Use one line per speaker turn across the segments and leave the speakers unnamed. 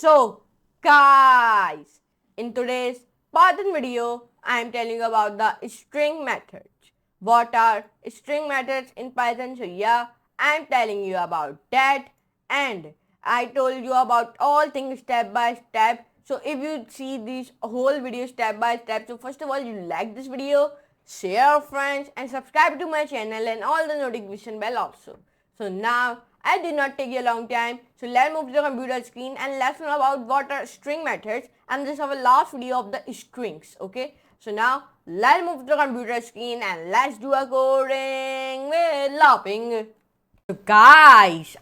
So, guys, in today's Python video, I am telling you about the string methods. What are string methods in Python? So, yeah, I am telling you about that, and I told you about all things step by step. So, if you see this whole video step by step, so first of all, you like this video, share with friends, and subscribe to my channel and all the notification bell also. So now I did not take a long time. So let's move to the computer screen and let's know about what are string methods, and this is our last video of the strings. Okay. So now let's move to the computer screen and let's do a coding with laughing. So guys,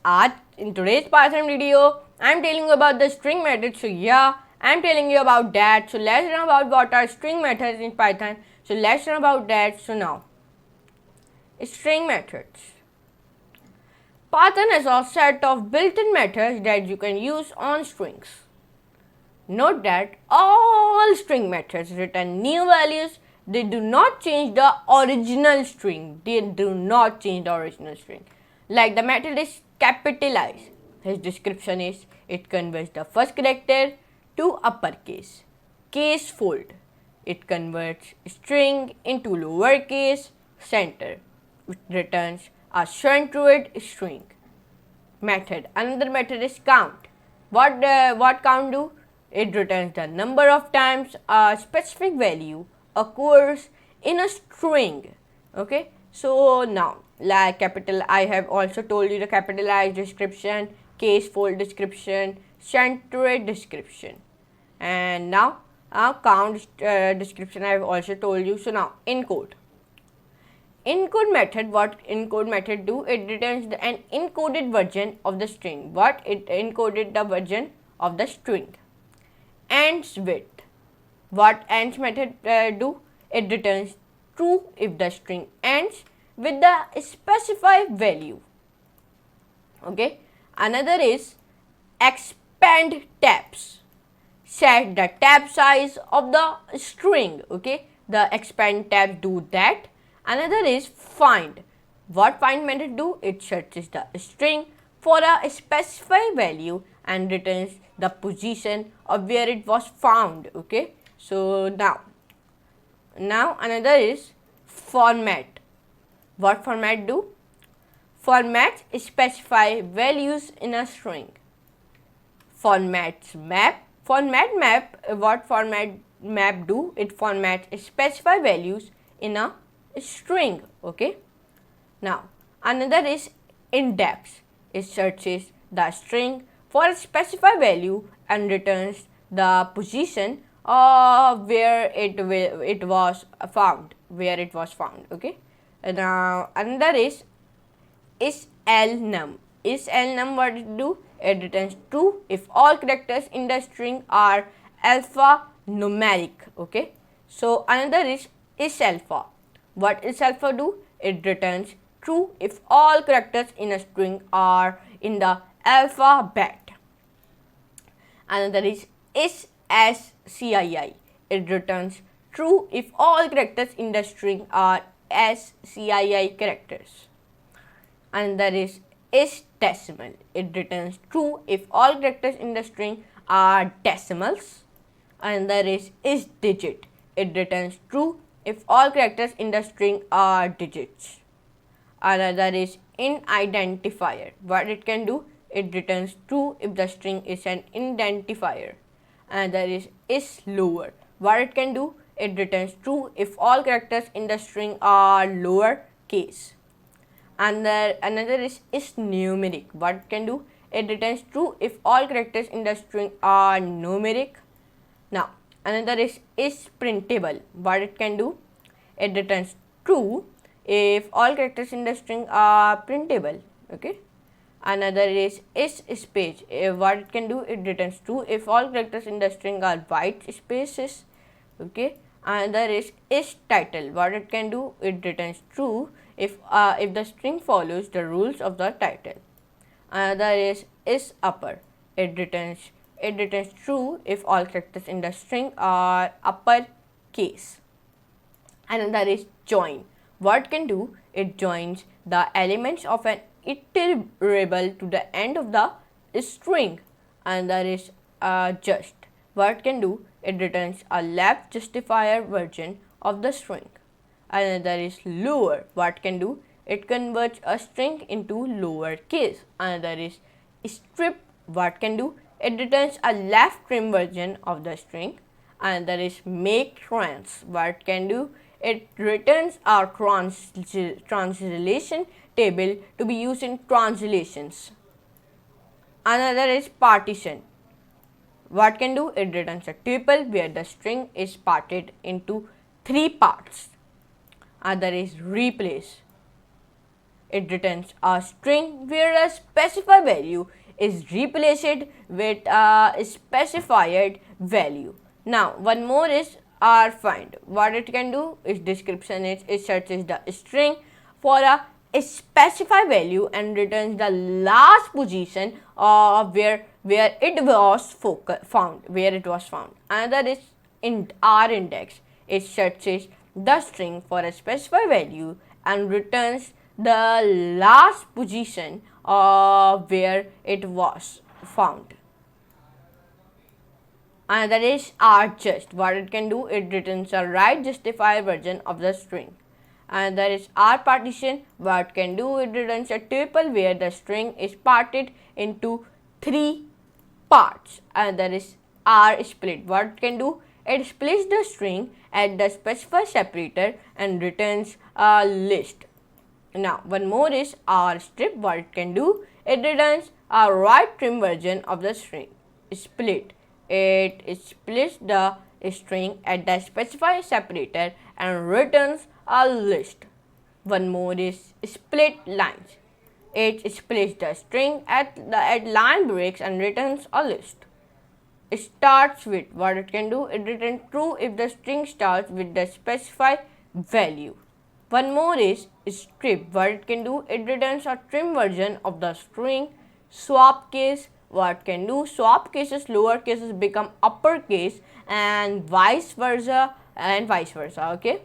in today's Python video, I'm telling you about the string methods. So yeah, I'm telling you about that. So let's learn about what are string methods in Python. So let's learn about that. So now, string methods. Python has a set of built-in methods that you can use on strings. Note that all string methods return new values. They do not change the original string. Like the method is capitalize. His description is it converts the first character to uppercase. Case fold. It converts string into lowercase center. It returns a centroid string. Method. Another method is count. What count do? It returns the number of times a specific value occurs in a string. Okay. So now, like capital, I have also told you the capitalized description, case fold description, centroid description, and now count description I have also told you. So now encode. Encode method, what encode method do? It returns an encoded version of the string. What? It encoded the version of the string. Ends with. What ends method do? It returns true if the string ends with the specified value. Okay. Another is expand tabs. Set the tab size of the string. Okay. The expand tabs do that. Another is find. What find method do? It searches the string for a specified value and returns the position of where it was found. Okay. So now another is format. What format do? Formats specify values in a string. Formats map. Format map. What format map do? It formats specify values in a string. Okay. Now another is index. It searches the string for a specified value and returns the position of where it was found. Okay. Now another is lnum. Lnum, what it do? It returns true if all characters in the string are alphanumeric. Okay. So another is alpha. What is alpha do? It returns true if all characters in a string are in the alphabet. Another is scii. It returns true if all characters in the string are scii characters. Another is decimal. It returns true if all characters in the string are decimals. Another is digit. It returns true if all characters in the string are digits. Another is indentifier. What it can do? It returns true if the string is an indentifier. Another is lower. What it can do? It returns true if all characters in the string are lower case. Another is numeric. What it can do? It returns true if all characters in the string are numeric. Now another is printable. What it can do? It returns true if all characters in the string are printable. Okay. Another is space. What it can do? It returns true if all characters in the string are white spaces. Okay. Another is title. What it can do? It returns true if the string follows the rules of the title. Another is upper. It returns true if all characters in the string are uppercase. Another is join. What can do? It joins the elements of an iterable to the end of the string. Another just. What it can do? It returns a left justifier version of the string. Another is lower. What it can do? It converts a string into lowercase. Another is strip. What it can do? It returns a left trim version of the string. Another is make trans. What it can do? It returns a translation table to be used in translations. Another is partition. What can do? It returns a tuple where the string is parted into 3 parts. Other is replace. It returns a string where a specified value is replaced with a specified value. Now, one more is rfind. What it can do? Its description is it searches the string for a specified value and returns the last position of where it was found. Another is rindex. It searches the string for a specified value and returns the last position of where it was found. Another is rjust. What it can do? It returns a right justifier version of the string. Another is rpartition. What it can do? It returns a tuple where the string is parted into 3 parts. Another is rsplit. What it can do? It splits the string at the specified separator and returns a list. Now, one more is rstrip. What it can do? It returns a right trim version of the string. Split. It splits the string at the specified separator and returns a list. One more is split lines. It splits the string at line breaks and returns a list. It starts with. What it can do? It returns true if the string starts with the specified value. One more is strip. What it can do? It returns a trim version of the string. Swap case. What can do? Swap cases, lower cases become uppercase and vice versa. Okay.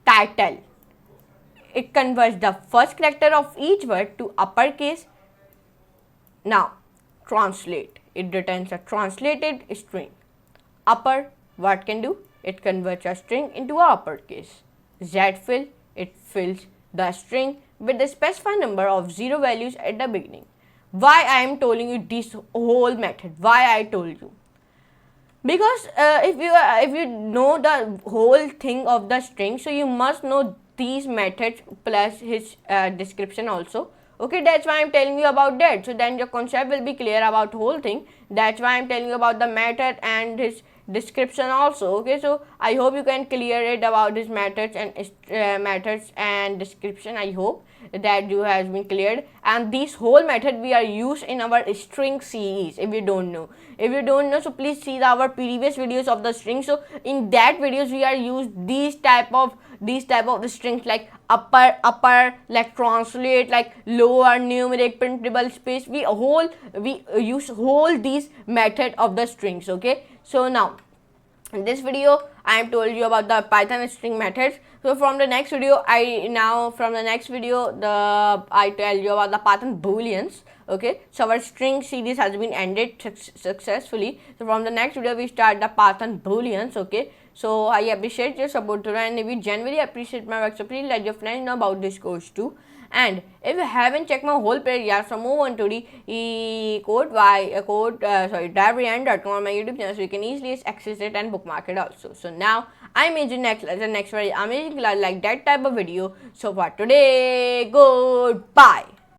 Title. It converts the first character of each word to uppercase. Now, translate. It returns a translated string. Upper. What can do? It converts a string into a uppercase. Zfill. It fills the string with the specified number of 0 values at the beginning. Why I am telling you this whole method? Why I told you? Because if you know the whole thing of the string, so you must know these methods plus his description also. Okay, that's why I'm telling you about that. So then your concept will be clear about whole thing. That's why I'm telling you about the method and his description also. Okay, so I hope you can clear it about his methods and description. I hope that you has been cleared, and this whole method we are used in our string series. If you don't know, so please see our previous videos of the string. So in that videos we are used these type of strings like upper, like translate, like lower, numeric, printable, space. We use whole these method of the strings. Okay, so now in this video I have told you about the Python string methods. So from the next video I tell you about the Python booleans. Okay, so our string series has been ended successfully. So from the next video we start the Python booleans. Okay, so I appreciate your support today, and if you genuinely appreciate my work, so please let your friends know about this course too. And if you haven't checked my whole playlist from move on to the drivereand.com on my YouTube channel, so you can easily access it and bookmark it also. So now I made the next very amazing like that type of video. So for today, goodbye.